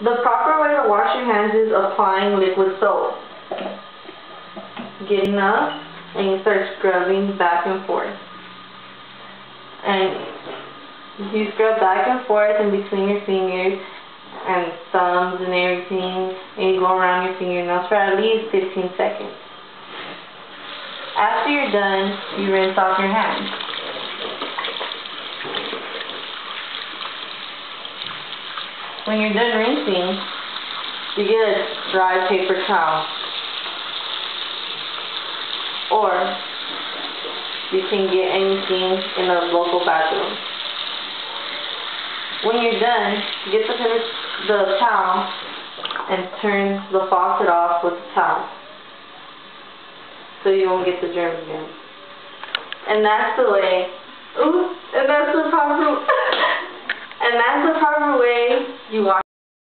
The proper way to wash your hands is applying liquid soap. Getting up and you start scrubbing back and forth. And you scrub back and forth in between your fingers and thumbs and everything, and you go around your fingernails for at least 15 seconds. After you're done, you rinse off your hands. When you're done rinsing, you get a dry paper towel. Or you can get anything in a local bathroom. When you're done, get the towel and turn the faucet off with the towel, so you won't get the germs again. And that's the way. And that's the proper way you wash.